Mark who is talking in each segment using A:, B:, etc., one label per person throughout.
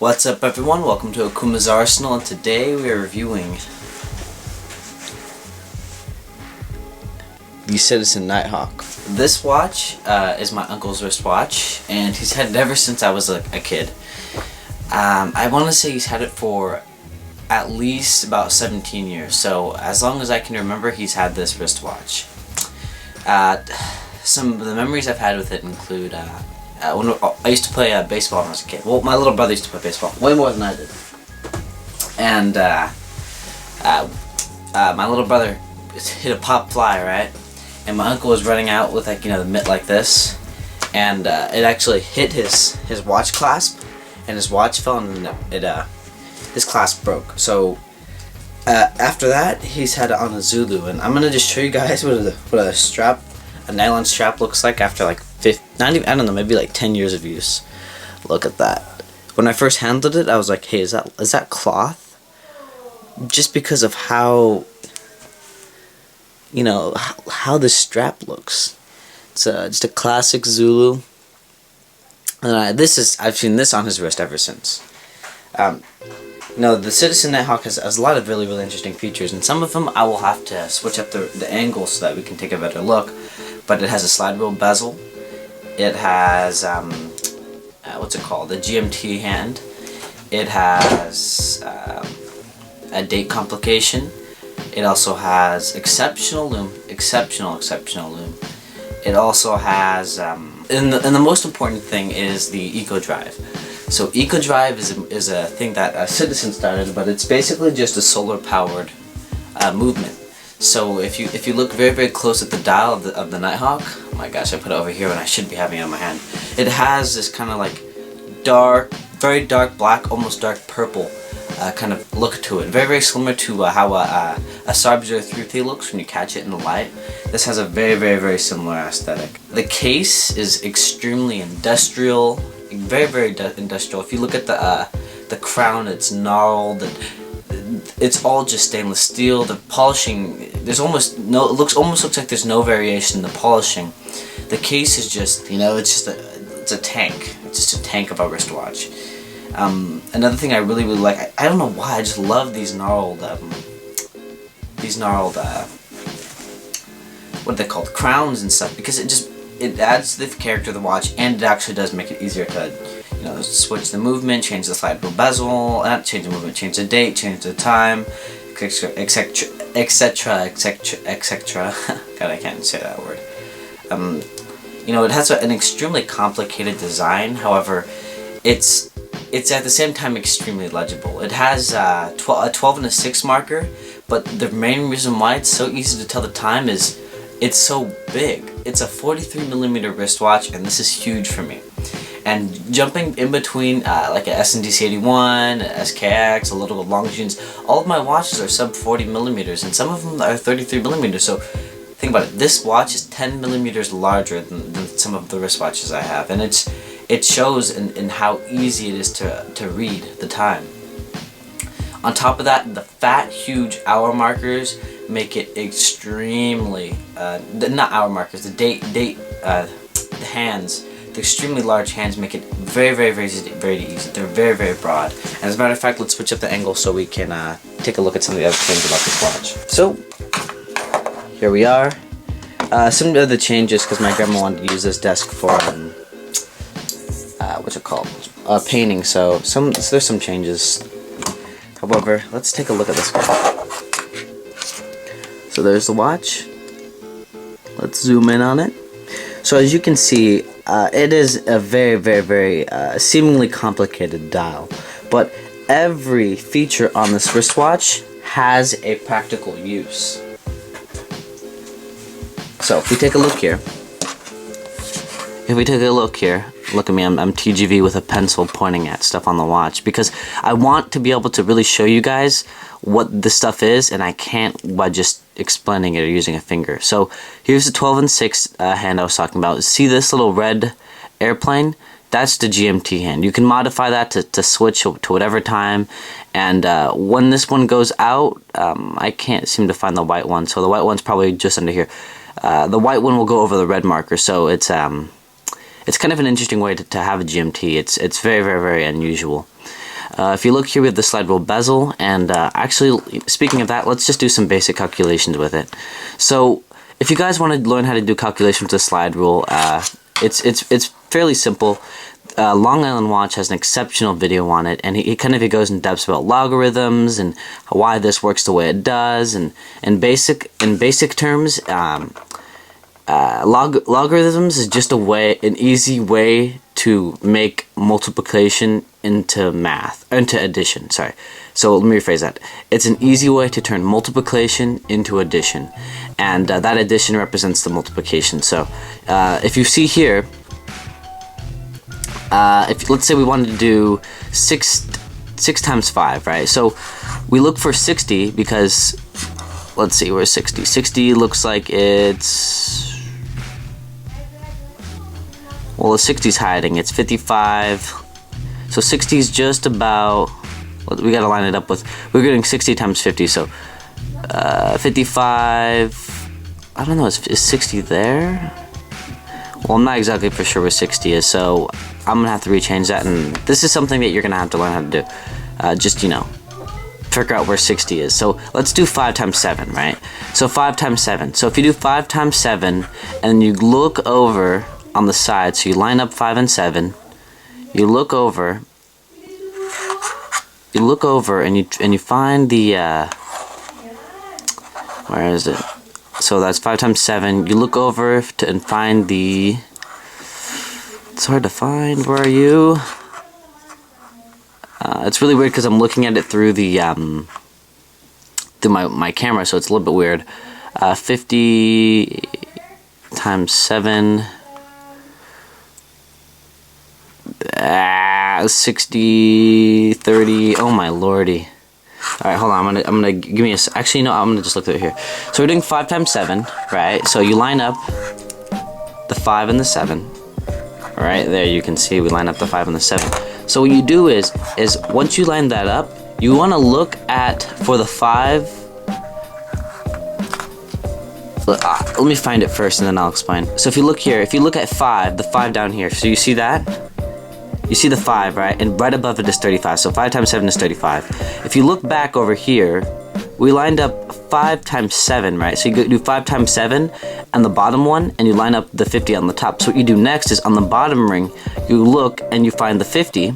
A: What's up everyone, welcome to Akuma's Arsenal, and today we are reviewing the Citizen Nighthawk. This watch is my uncle's wristwatch, and he's had it ever since I was a kid. I want to say he's had it for at least about 17 years, so as long as I can remember he's had this wristwatch. Some of the memories I've had with it include when I used to play baseball when I was a kid. Well, my little brother used to play baseball way more than I did. And my little brother hit a pop fly, right? And my uncle was running out with the mitt like this, and it actually hit his watch clasp, and his watch fell, and his clasp broke. So after that, he's had it on a Zulu, and I'm gonna just show you guys what a nylon strap looks like after maybe 10 years of use. Look at that. When I first handled it, I was like, hey, is that cloth? Just because of how how the strap looks. It's just a classic Zulu. And I've seen this on his wrist ever since. The Citizen Nighthawk has a lot of really interesting features, and some of them I will have to switch up the angle so that we can take a better look. But it has a slide wheel bezel. It has what's it called? The GMT hand. It has a date complication. It also has exceptional loom. Exceptional loom. It also has and the most important thing is the Eco Drive. So Eco Drive is a thing that Citizen started, but it's basically just a solar powered movement. So if you look very close at the dial of the Nighthawk, oh my gosh, I put it over here when I should be having it in my hand. It has this kind of very dark black, almost dark purple kind of look to it. Very similar to how a Sarb 033 looks when you catch it in the light. This has a very similar aesthetic. The case is extremely industrial, very industrial. If you look at the crown, it's gnarled. It's all just stainless steel. The polishing, it almost looks like there's no variation in the polishing. The case is just, it's a tank. It's just a tank of a wristwatch. Another thing I really like, I don't know why, I just love these gnarled, what are they called, crowns and stuff, because it adds to the character of the watch, and it actually does make it easier to switch the movement, change the slide wheel bezel, change the movement, change the date, change the time, etc. God, I can't say that word. It has an extremely complicated design. However, it's at the same time extremely legible. It has a 12 and a 6 marker, but the main reason why it's so easy to tell the time is it's so big. It's a 43mm wristwatch, and this is huge for me. And jumping in between like a SNDC 81, a SKX, a little Longines, all of my watches are sub 40mm, and some of them are 33mm. So think about it. This watch is 10mm larger than some of the wristwatches I have, and it shows in how easy it is to read the time. On top of that, the fat, huge hour markers make it extremely not hour markers. The hands. The extremely large hands make it very easy. They're very broad. And as a matter of fact, let's switch up the angle so we can take a look at some of the other things about this watch. So here we are. Some of the changes, because my grandma wanted to use this desk for what's it called? Painting. So there's some changes. However, let's take a look at this guy. So there's the watch. Let's zoom in on it. So as you can see, it is a very seemingly complicated dial, but every feature on this wristwatch has a practical use. So if we take a look here, look at me, I'm TGV with a pencil pointing at stuff on the watch, because I want to be able to really show you guys what this stuff is, and I can't by just explaining it or using a finger. So here's the 12 and 6 hand I was talking about. See this little red airplane? That's the GMT hand. You can modify that to switch to whatever time, and when this one goes out, I can't seem to find the white one, so the white one's probably just under here. The white one will go over the red marker, so it's kind of an interesting way to have a GMT. It's very unusual. If you look here, we have the slide rule bezel, and actually, speaking of that, let's just do some basic calculations with it. So, if you guys want to learn how to do calculations with the slide rule, it's fairly simple. Long Island Watch has an exceptional video on it, and he kind of goes in depth about logarithms and why this works the way it does, and in basic terms, logarithms is just an easy way to make multiplication into addition. Sorry. So let me rephrase that. It's an easy way to turn multiplication into addition, and that addition represents the multiplication. So if you see here, if let's say we wanted to do 6 times 5, right? So we look for 60 because, let's see, where's 60? 60 looks like it's, well, the 60's hiding. It's 55. So 60 is just about, we gotta line it up with, we're getting 60 times 50, so 55, I don't know, is 60 there? Well, I'm not exactly for sure where 60 is, so I'm gonna have to rechange that, and this is something that you're gonna have to learn how to do. Just, you know, figure out where 60 is. So let's do 5 times 7, right? So 5 times 7. So if you do 5 times 7, and you look over on the side, so you line up 5 and 7, you look over, and you find the, where is it? So that's 5 times 7. You look over and find the, it's hard to find, where are you? It's really weird because I'm looking at it through the, through my camera, so it's a little bit weird. 50 times 7, 60, 30, oh my lordy. Alright, hold on, I'm gonna give me a, actually no, I'm gonna just look through it here. So we're doing 5 times 7, right? So you line up the 5 and the 7. Right there, you can see we line up the 5 and the 7. So what you do is once you line that up, you want to look at, for the 5, let me find it first and then I'll explain. So if you look here, if you look at 5, the 5 down here, so you see that? You see the 5, right? And right above it is 35, so 5 times 7 is 35. If you look back over here, we lined up 5 times 7, right? So you do 5 times 7 on the bottom one, and you line up the 50 on the top. So what you do next is on the bottom ring, you look and you find the 50,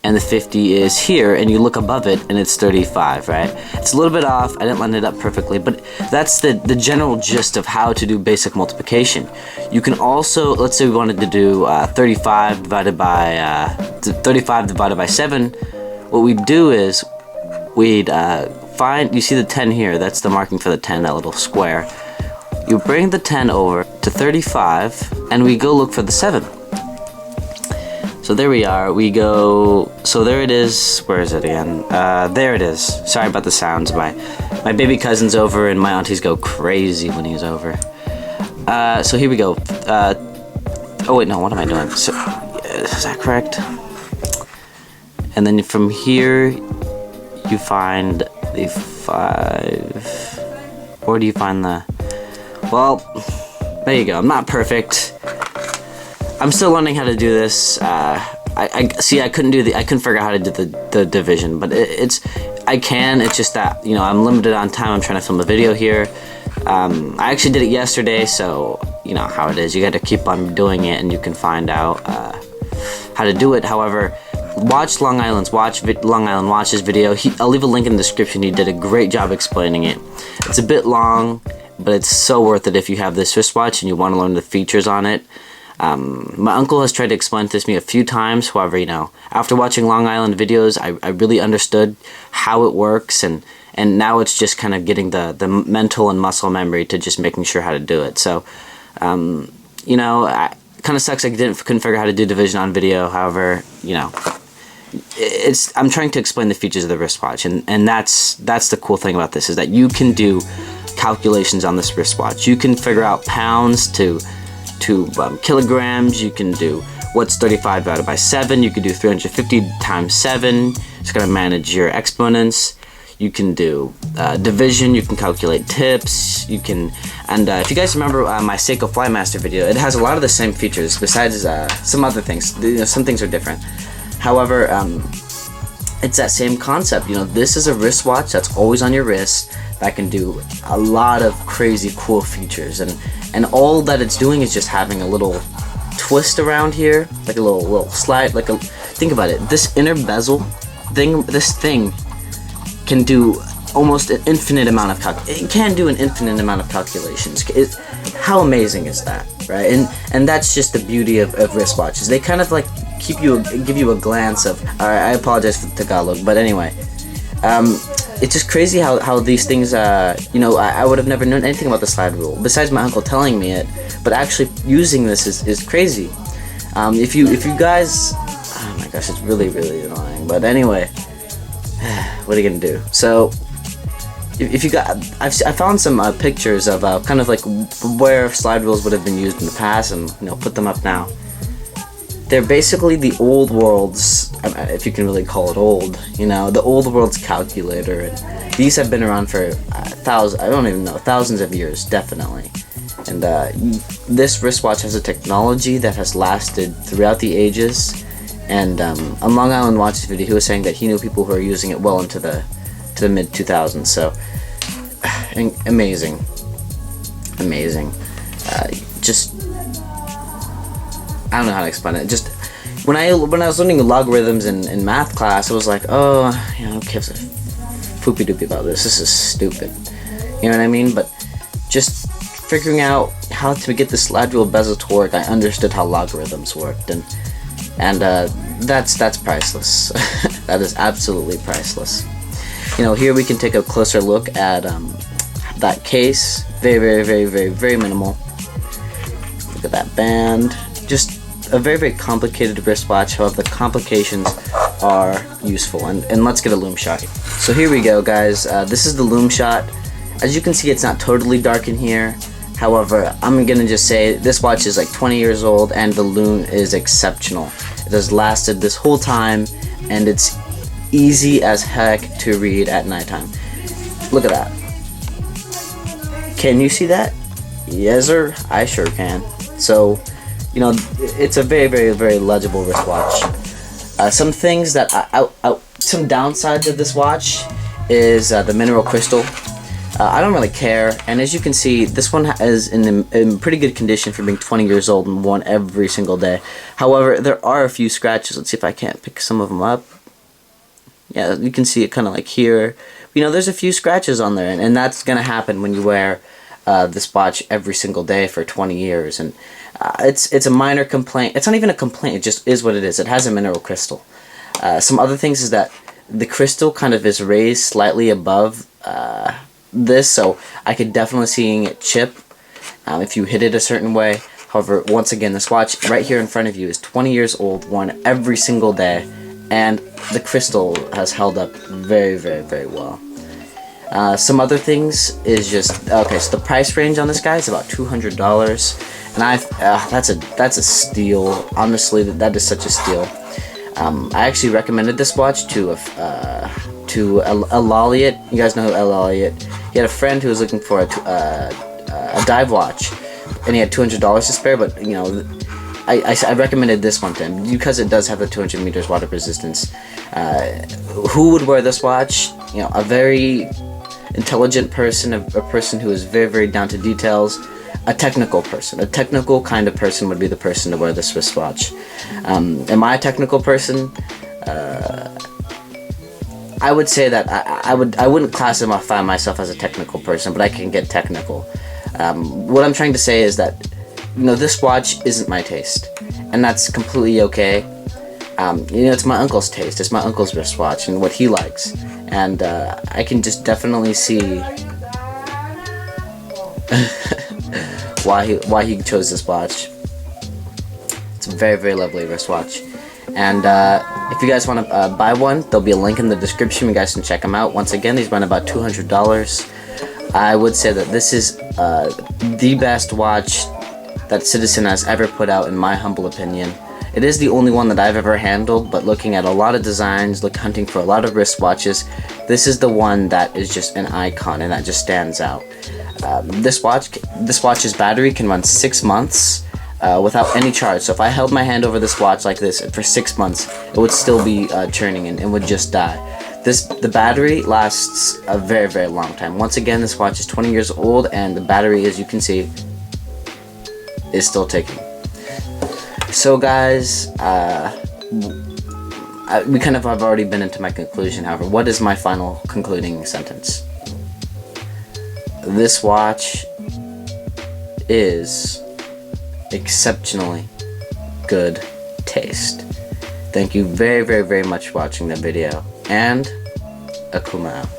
A: and the 50 is here, and you look above it, and it's 35, right? It's a little bit off, I didn't line it up perfectly, but that's the general gist of how to do basic multiplication. You can also, let's say we wanted to do 35 divided by 7, what we'd do is, we'd find, you see the 10 here, that's the marking for the 10, that little square. You bring the 10 over to 35, and we go look for the 7. So there we are, we go, so there it is, where is it again? There it is. Sorry about the sounds, my baby cousin's over and my aunties go crazy when he's over. So here we go. Oh wait, no, what am I doing? So, is that correct? And then from here, you find the 5, or do you find the, well, there you go, I'm not perfect. I'm still learning how to do this. I couldn't figure out how to do the division, but I can. It's just that, you know, I'm limited on time. I'm trying to film a video here. I actually did it yesterday, so you know how it is. You got to keep on doing it, and you can find out how to do it. However, watch Long Island Watch's video. I'll leave a link in the description. He did a great job explaining it. It's a bit long, but it's so worth it if you have this wristwatch and you want to learn the features on it. My uncle has tried to explain this to me a few times. However, you know, after watching Long Island videos, I really understood how it works, and now it's just kind of getting the mental and muscle memory to just making sure how to do it. So, you know, it kind of sucks I couldn't figure out how to do division on video. However, you know, I'm trying to explain the features of the wristwatch, and that's the cool thing about this, is that you can do calculations on this wristwatch. You can figure out pounds to kilograms. You can do what's 35 divided by 7. You can do 350 times 7. It's going to manage your exponents. You can do division. You can calculate tips. You can, and if you guys remember my Seiko Flymaster video, it has a lot of the same features besides some other things. You know, some things are different. However, it's that same concept. You know, this is a wristwatch that's always on your wrist that can do a lot of crazy cool features, and all that it's doing is just having a little twist around here, like a little slide, like a, think about it, this inner bezel thing, this thing can do almost an infinite amount of it can do an infinite amount of calculations. How amazing is that, right? And that's just the beauty of wristwatches. They kind of like give you a glance of, alright, I apologize for the Tagalog, but anyway, it's just crazy how these things, you know, I would have never known anything about the slide rule besides my uncle telling me it, but actually using this is crazy. If you guys, oh my gosh, it's really annoying, but anyway, what are you gonna do? So if you got, I found some pictures of kind of like where slide rules would have been used in the past, and you know, put them up now. They're basically the old world's, if you can really call it old, you know, the old world's calculator. And these have been around for thousands of years, definitely. And this wristwatch has a technology that has lasted throughout the ages. And on Long Island Watch's video, he was saying that he knew people who are using it well into the mid 2000s. So amazing. Just, I don't know how to explain it. Just when I was learning logarithms in math class, I was like, oh, you know, who gives a poopy doopy about this? This is stupid. You know what I mean? But just figuring out how to get the slide rule bezel to work, I understood how logarithms worked, and that's priceless. That is absolutely priceless. You know, here we can take a closer look at that case. Very minimal. Look at that band. Just a very complicated wristwatch. However, the complications are useful, and let's get a loom shot. So here we go, guys. This is the loom shot. As you can see, it's not totally dark in here. However, I'm gonna just say this watch is like 20 years old, and the loom is exceptional. It has lasted this whole time, and it's easy as heck to read at nighttime. Look at that. Can you see that? Yes, sir. I sure can. So, you know, it's a very legible wristwatch. Some things that some downsides of this watch is the mineral crystal. I don't really care, and as you can see, this one is in pretty good condition for being 20 years old and worn every single day. However, there are a few scratches. Let's see if I can't pick some of them up. Yeah, you can see it kind of like here. You know, there's a few scratches on there, and that's gonna happen when you wear this watch every single day for 20 years. And it's a minor complaint. It's not even a complaint. It just is what it is. It has a mineral crystal. Some other things is that the crystal kind of is raised slightly above this, so I could definitely see it chip if you hit it a certain way. However, once again, this watch right here in front of you is 20 years old, worn every single day, and the crystal has held up very well. Some other things is just, okay, so the price range on this guy is about $200, and that's a steal. Honestly, that is such a steal. I actually recommended this watch to Elliot. You guys know who Elliot? He had a friend who was looking for a dive watch, and he had $200 to spare. But you know, I recommended this one to him because it does have the 200 meters water resistance. Who would wear this watch? You know, a very intelligent person, a person who is very down to details. A technical person. A technical kind of person would be the person to wear this wristwatch. Am I a technical person? I would say that I wouldn't classify myself as a technical person, but I can get technical. What I'm trying to say is that, you know, this watch isn't my taste, and that's completely okay. You know, it's my uncle's taste. It's my uncle's wristwatch and what he likes, and I can just definitely see why he chose this watch. It's a very lovely wristwatch, and if you guys want to buy one, there'll be a link in the description. You guys can check them out. Once again, these run about $200. I would say that this is the best watch that Citizen has ever put out, in my humble opinion. It is the only one that I've ever handled, but looking at a lot of designs, hunting for a lot of wristwatches, this is the one that is just an icon, and that just stands out. This watch's battery can run 6 months. without any charge. So if I held my hand over this watch like this for 6 months, it would still be churning and it would just die. The battery lasts a very, very long time. Once again, this watch is 20 years old, and the battery, as you can see, is still ticking. So guys, we kind of have already been into my conclusion. However, what is my final concluding sentence? This watch is exceptionally good taste. Thank you very, very, very much for watching the video, and Akuma out.